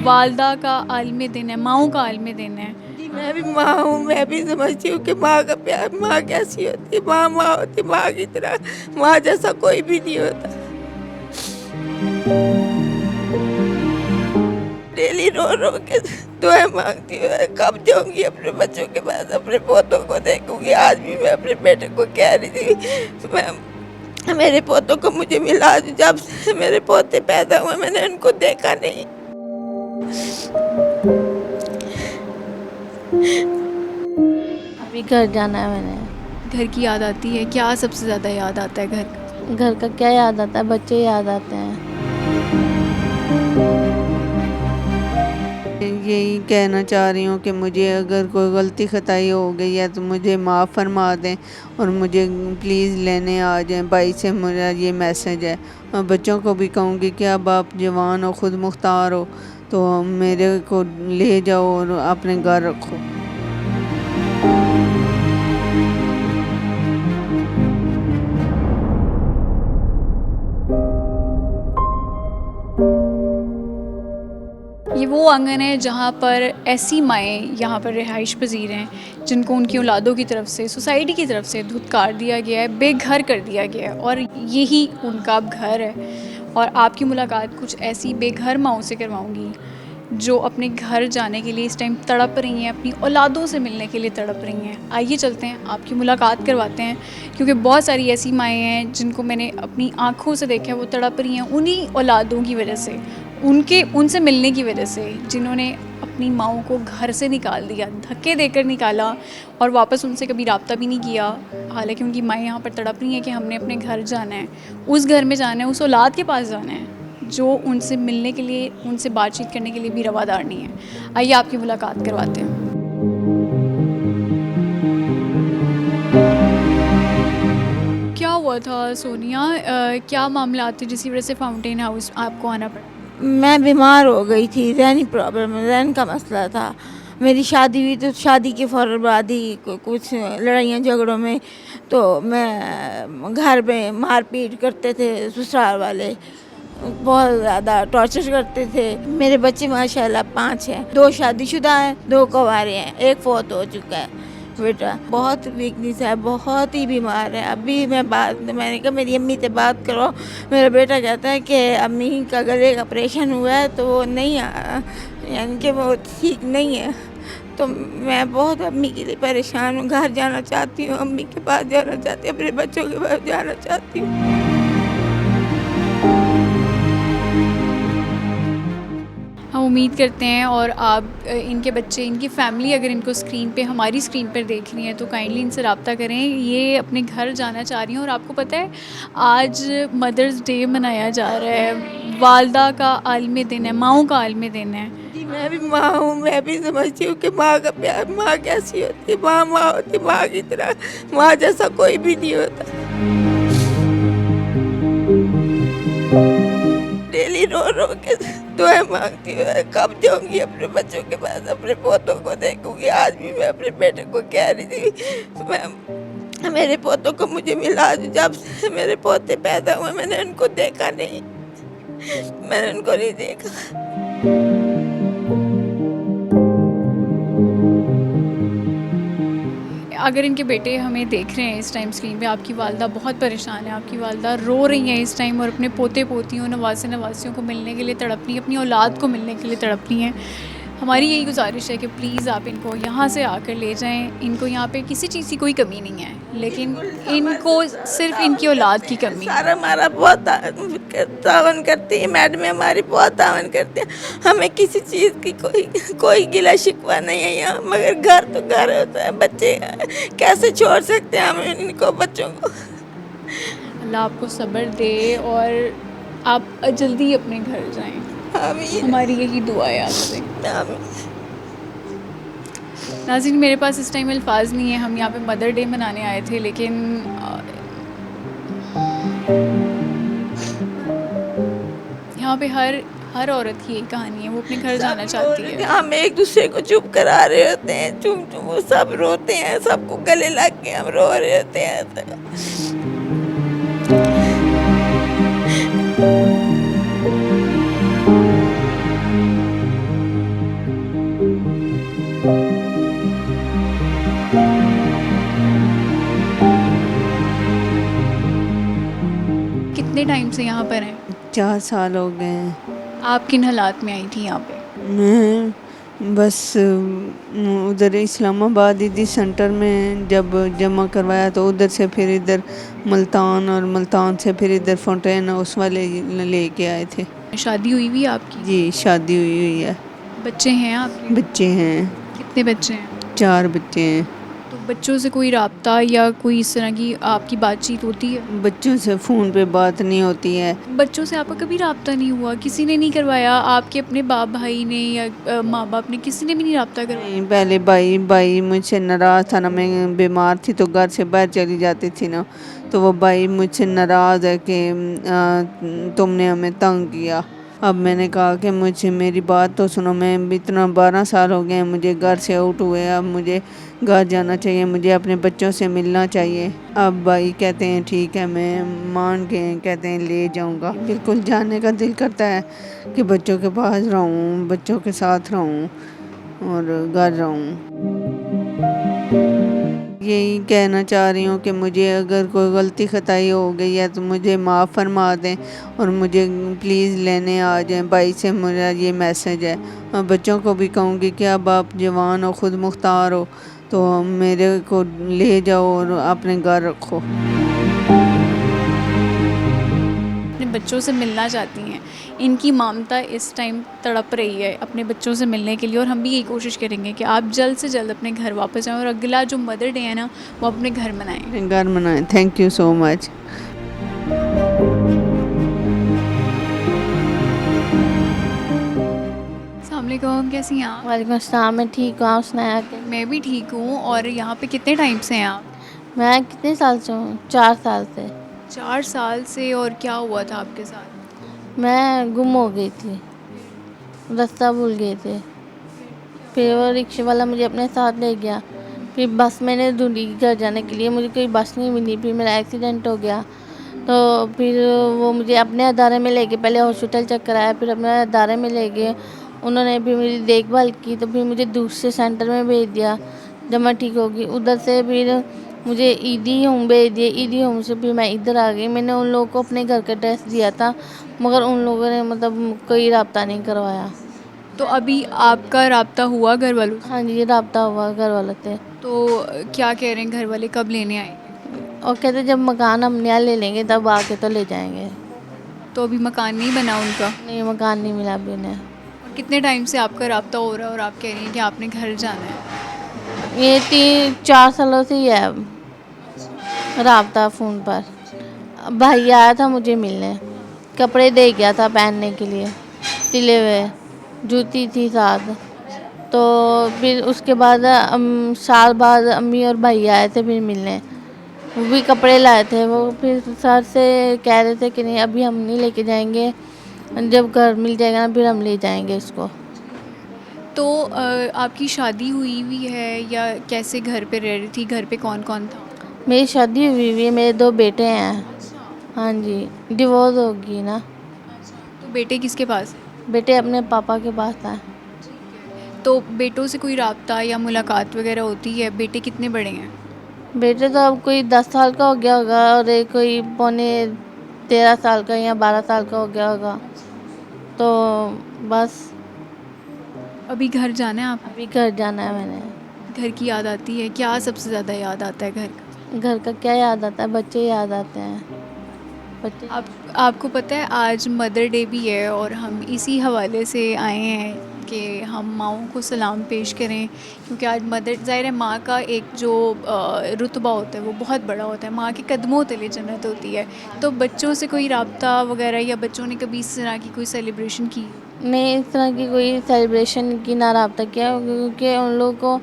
वालदा का आलमी दिन है, माँओं का आलमी दिन है। जी मैं भी माँ हूँ, मैं भी समझती हूँ कि माँ का प्यार, माँ कैसी होती है। माँ माँ होती, माँ की तरह माँ जैसा कोई भी नहीं होता। डेली रो रो के दुआएं मांगती हूँ, कब जाऊंगी अपने बच्चों के पास, अपने पोतों को देखूंगी। आज भी मैं अपने बेटे को कह रही थी, मैं मेरे पोतों को मुझे मिला। जब से मेरे पोते पैदा हुए मैंने उनको देखा नहीं। अभी घर जाना है मैंने। घर की याद आती है? क्या सबसे ज़्यादा याद आता है घर का? घर का क्या याद आता है? बच्चे याद आते हैं। यही कहना चाह रही हूँ कि मुझे अगर कोई गलती खताई हो गई है तो मुझे माफ़ फरमा दें और मुझे प्लीज़ लेने आ जाएं। भाई से मेरा ये मैसेज है। और बच्चों को भी कहूँगी कि अब आप जवान हो, खुद मुख्तार हो, तो मेरे को ले जाओ और अपने घर रखो। ये वो आंगन है जहाँ पर ऐसी माएँ यहाँ पर रिहाइश पजीर हैं जिनको उनकी औलादों की तरफ से, सोसाइटी की तरफ से धुतकार दिया गया है, बेघर कर दिया गया है, और यही उनका अब घर है। और आपकी मुलाकात कुछ ऐसी बेघर माँओं से करवाऊँगी जो अपने घर जाने के लिए इस टाइम तड़प रही हैं, अपनी औलादों से मिलने के लिए तड़प रही हैं। आइए चलते हैं, आपकी मुलाकात करवाते हैं, क्योंकि बहुत सारी ऐसी माएँ हैं जिनको मैंने अपनी आँखों से देखा है, वो तड़प रही हैं उन्हीं औलादों की वजह से, उनसे मिलने की वजह से, जिन्होंने अपनी माँओं को घर से निकाल दिया, धक्के देकर निकाला और वापस उनसे कभी रब्ता भी नहीं किया। हालांकि उनकी माएँ यहाँ पर तड़प रही हैं कि हमने अपने घर जाना है, उस घर में जाना है, उस औलाद के पास जाना है जो उनसे मिलने के लिए, उनसे बातचीत करने के लिए भी रवादार नहीं है। आइए आपकी मुलाकात करवाते हैं। क्या हुआ था सोनिया? क्या मामला थे जिसकी वजह से फाउंटेन हाउस आपको आना पड़ा? मैं बीमार हो गई थी, ज़हनी प्रॉब्लम, ज़हन का मसला था। मेरी शादी हुई तो शादी के फ़ौरन बाद ही कुछ लड़ाइयाँ झगड़ों में तो मैं घर में मारपीट करते थे ससुराल वाले, बहुत ज़्यादा टॉर्चर करते थे। मेरे बच्चे माशाल्लाह 5 हैं, 2 शादीशुदा हैं, 2 कुंवारे हैं, 1 फौत हो चुका है। बेटा बहुत वीकनेस है, बहुत ही बीमार है। अभी मैंने कहा मेरी अम्मी से बात करो। मेरा बेटा कहता है कि अम्मी का गले का ऑपरेशन हुआ है तो वो नहीं यानी कि वो ठीक नहीं है। तो मैं बहुत अम्मी के लिए परेशान हूँ। घर जाना चाहती हूँ, अम्मी के पास जाना चाहती हूँ, अपने बच्चों के पास जाना चाहती हूँ। हम उम्मीद करते हैं, और आप इनके बच्चे, इनकी फैमिली अगर इनको स्क्रीन पे, हमारी स्क्रीन पर देख रही हैं तो काइंडली इनसे रब्ता करें। ये अपने घर जाना चाह रही हैं, और आपको पता है आज मदर्स डे मनाया जा रहा है, वालदा का आलमी दिन है, माँओं का आलमी दिन है। जी मैं भी माँ हूँ, मैं भी समझती हूँ कि माँ का प्यार, माँ कैसी होती है। माँ माँ होती, माँ की तरह माँ जैसा कोई भी नहीं होता। डेली रो रो के दुआएं मांगती हूँ, कब जाऊंगी अपने बच्चों के पास, अपने पोतों को देखूंगी। आज भी मैं अपने बेटे को कह रही थी, मैं मेरे पोतों को मुझे मिला। जब से मेरे पोते पैदा हुए मैंने उनको देखा नहीं, मैंने उनको नहीं देखा। अगर इनके बेटे हमें देख रहे हैं इस टाइम स्क्रीन पे, आपकी वालदा बहुत परेशान है, आपकी वालदा रो रही हैं इस टाइम, और अपने पोते पोतियों, नवासे नवासियों को मिलने के लिए तड़प रही हैं, अपनी औलाद को मिलने के लिए तड़प रही हैं। हमारी यही गुजारिश है कि प्लीज़ आप इनको यहाँ से आकर ले जाएं। इनको यहाँ पे किसी चीज़ की कोई कमी नहीं है, लेकिन इनको सिर्फ इनकी औलाद की कमी है। सारा हमारा बहुत तावन करती है, मैडम हमारी बहुत तावन करती है। हमें किसी चीज़ की कोई गिला शिकवा नहीं है यहाँ, मगर घर तो घर होता है। बच्चे कैसे छोड़ सकते हैं हम इनको, बच्चों को। अल्लाह आपको सब्र दे और आप जल्दी अपने घर जाएं। हमारी यही दुआ है आपसे। नाज़रीन, मेरे पास इस टाइम अल्फाज नहीं है। हम यहाँ पे मदर डे मनाने आए थे, लेकिन यहाँ पे हर औरत की एक कहानी है, वो अपने घर जाना चाहती है। हम एक दूसरे को चुप करा रहे होते हैं, चुप चुप वो सब रोते हैं, सबको गले लग के हम रो रहे होते हैं। कितने टाइम से यहाँ पर हैं? 4 साल हो गए हैं। आप किन हालात में आई थी यहाँ पे? मैं बस उधर इस्लामाबाद इदी सेंटर में जब जमा करवाया तो उधर से फिर इधर मुल्तान और मुल्तान से फिर इधर फाउंटेन हाउस वाले लेके आए थे। शादी हुई हुई है आपकी? जी शादी हुई है। बच्चे हैं आपके? बच्चे हैं, कितने बच्चे हैं? 4 बच्चे हैं। तो बच्चों से कोई राब्ता या कोई इस तरह की आपकी बातचीत होती है? बच्चों से फ़ोन पे बात नहीं होती है। बच्चों से आपका कभी राब्ता नहीं हुआ? किसी ने नहीं करवाया? आपके अपने बाप भाई ने या माँ बाप ने किसी ने भी नहीं राब्ता करवाया? नहीं, पहले भाई मुझसे नाराज़ था ना, मैं बीमार थी तो घर से बाहर चली जाती थी ना, तो वो भाई मुझसे नाराज़ है कि तुमने हमें तंग किया। अब मैंने कहा कि मुझे मेरी बात तो सुनो, मैं इतना 12 साल हो गए हैं मुझे घर से आउट हुए, अब मुझे घर जाना चाहिए, मुझे अपने बच्चों से मिलना चाहिए। अब भाई कहते हैं ठीक है, मैं मान गए, कहते हैं ले जाऊंगा। बिल्कुल जाने का दिल करता है कि बच्चों के पास रहूं, बच्चों के साथ रहूं और घर रहूं। यही कहना चाह रही हूँ कि मुझे अगर कोई गलती खताई हो गई है तो मुझे माफ़ फरमा दें और मुझे प्लीज़ लेने आ जाएं। भाई से मेरा ये मैसेज है। और बच्चों को भी कहूँगी कि अब आप जवान हो, ख़ुद मुख्तार हो, तो मेरे को ले जाओ और अपने घर रखो। अपने बच्चों से मिलना चाहती हैं। इनकी ममता इस टाइम तड़प रही है अपने बच्चों से मिलने के लिए, और हम भी यही कोशिश करेंगे कि आप जल्द से जल्द अपने घर वापस जाएं और अगला जो मदर डे है ना, वो अपने घर मनाएं। घर मनाएं। Thank you so much. अस्सलाम वालेकुम, कैसी हैं आप? वालेकुम अस्सलाम, मैं ठीक हूँ। आप सुनाया कि मैं भी ठीक हूँ। और यहाँ पे कितने टाइम से हैं आप? मैं कितने साल से हूँ? 4 साल से। 4 साल से। और क्या हुआ था आपके साथ? मैं गुम हो गई थी, रास्ता भूल गई थी। फिर वो रिक्शे वाला मुझे अपने साथ ले गया। फिर बस मैंने ढूंढी घर जाने के लिए, मुझे कोई बस नहीं मिली। फिर मेरा एक्सीडेंट हो गया, तो फिर वो मुझे अपने अदारे में ले गए। पहले हॉस्पिटल चेक कराया, फिर अपने अदारे में ले गए। उन्होंने भी मेरी देखभाल की, तो फिर मुझे दूसरे सेंटर में भेज दिया जब मैं ठीक होगी। उधर से फिर मुझे ईदी होम भेज दिए। ईदी होम से फिर मैं इधर आ गई। मैंने उन लोगों को अपने घर का एड्रेस दिया था, मगर उन लोगों ने मतलब कोई राब्ता नहीं करवाया। तो अभी आपका राब्ता हुआ घर वालों से? हाँ जी, राब्ता हुआ घर वालों से। तो क्या कह रहे हैं घर वाले, कब लेने आएंगे? और कहते जब मकान हम नया ले लेंगे तब आके तो ले जाएंगे। तो अभी मकान नहीं बना उनका? नहीं, मकान नहीं मिला अभी उन्हें। और कितने टाइम से आपका राब्ता हो रहा है और आप कह रही हैं कि आपने घर जाना है? ये 3-4 सालों से ही है राब्ता फ़ोन पर। भाई आया था मुझे मिलने, कपड़े दे गया था पहनने के लिए, सिले हुए, जूती थी साथ। तो फिर उसके बाद साल बाद अम्मी और भाई आए थे फिर मिलने, वो भी कपड़े लाए थे। वो फिर सर से कह रहे थे कि नहीं अभी हम नहीं लेके जाएंगे, जब घर मिल जाएगा ना फिर हम ले जाएंगे इसको। तो आपकी शादी हुई हुई है या कैसे घर पे रह रही थी? घर पे कौन कौन था? मेरी शादी हुई हुई है, मेरे 2 बेटे हैं। हाँ जी, डिवोर्स होगी ना। तो बेटे किसके पास है? बेटे अपने पापा के पास हैं। तो बेटों से कोई राब्ता या मुलाकात वगैरह होती है? बेटे कितने बड़े हैं? बेटे तो अब कोई 10 साल का हो गया होगा और एक कोई पौने 13 साल का या 12 साल का हो गया होगा। तो बस अभी घर जाना है आप? अभी घर जाना है मैंने। घर की याद आती है? क्या सबसे ज़्यादा याद आता है घर का? घर का क्या याद आता है? बच्चे याद आते हैं। बच्चे आपको पता है आज मदर डे भी है, और हम इसी हवाले से आए हैं कि हम माँओं को सलाम पेश करें, क्योंकि आज मदर, ज़ाहिर है माँ का एक जो रुतबा होता है वो बहुत बड़ा होता है। माँ के कदमों तले जन्नत होती है। तो बच्चों से कोई राब्ता वगैरह, या बच्चों ने कभी इस तरह की कोई सेलिब्रेशन की? नहीं, इस तरह की कोई सेलिब्रेशन की ना राब्ता किया, क्योंकि उन लोगों को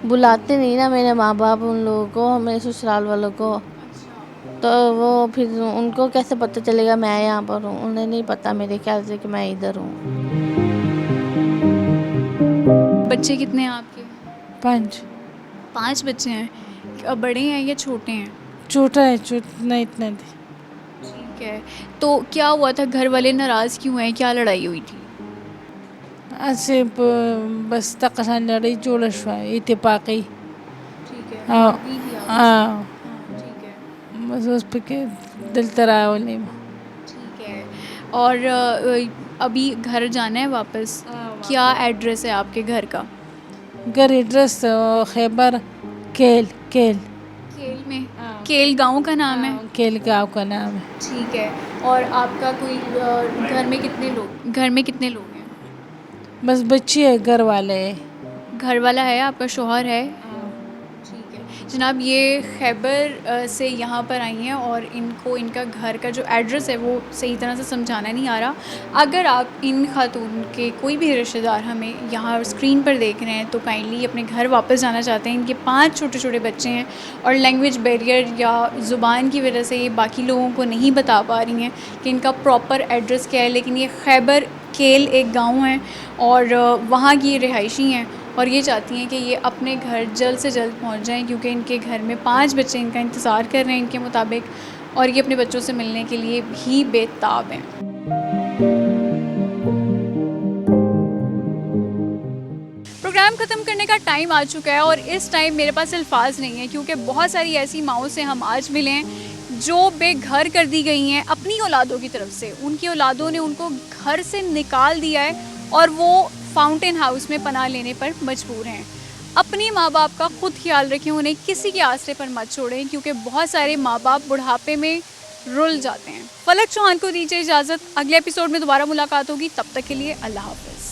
बुलाते नहीं ना मेरे माँ बाप उन लोगों को, मेरे ससुराल वालों को। तो वो फिर उनको कैसे पता चलेगा मैं यहाँ पर हूँ? उन्हें नहीं पता मेरे ख्याल से कि मैं इधर हूँ। बच्चे कितने हैं आपके? 5। 5 बच्चे हैं। बड़े हैं या छोटे हैं? छोटा है, छोटा इतना थी। ठीक है। तो क्या हुआ था? घर वाले नाराज़ क्यों हैं? क्या लड़ाई हुई थी? असे बस तकसान लड़ाई जोड़शवा इत्तेफाकी। ठीक है। हाँ ठीक है। हाँ, ठीक है। बस उस पे के दिल तरावली। और अभी घर जाना है वापस? क्या एड्रेस है आपके घर का? घर एड्रेस खैबर केल केल केल में? केल गांव का नाम है? केल गाँव का नाम है। ठीक है। और आपका कोई घर में कितने लोग हैं? बस बच्ची है, घर वाले है। घर वाला है, आपका शौहर है? ठीक है जनाब, ये खैबर से यहाँ पर आई हैं और इनको इनका घर का जो एड्रेस है वो सही तरह से समझाना नहीं आ रहा। अगर आप इन खातून के कोई भी रिश्तेदार हमें यहाँ स्क्रीन पर देख रहे हैं तो काइंडली अपने घर वापस जाना चाहते हैं। इनके 5 छोटे छोटे बच्चे हैं और लैंग्वेज बैरियर या ज़ुबान की वजह से ये बाकी लोगों को नहीं बता पा रही हैं कि इनका प्रॉपर एड्रेस क्या है। लेकिन ये खैबर केल एक गाँव है और वहाँ की रिहायशी हैं और ये चाहती हैं कि ये अपने घर जल्द से जल्द पहुंच जाएं क्योंकि इनके घर में 5 बच्चे इनका इंतज़ार कर रहे हैं इनके मुताबिक, और ये अपने बच्चों से मिलने के लिए भी बेताब हैं। प्रोग्राम ख़त्म करने का टाइम आ चुका है और इस टाइम मेरे पास अल्फाज नहीं है क्योंकि बहुत सारी ऐसी माओं से हम आज मिले हैं जो बेघर कर दी गई हैं अपनी औलादों की तरफ से। उनकी औलादों ने उनको घर से निकाल दिया है और वो फाउंटेन हाउस में पनाह लेने पर मजबूर हैं। अपनी माँ बाप का खुद ख्याल रखें, उन्हें किसी के आसरे पर मत छोड़ें क्योंकि बहुत सारे माँ बाप बुढ़ापे में रुल जाते हैं। फलक चौहान को दीजिए इजाज़त, अगले एपिसोड में दोबारा मुलाकात होगी, तब तक के लिए अल्लाह हाफ़िज़।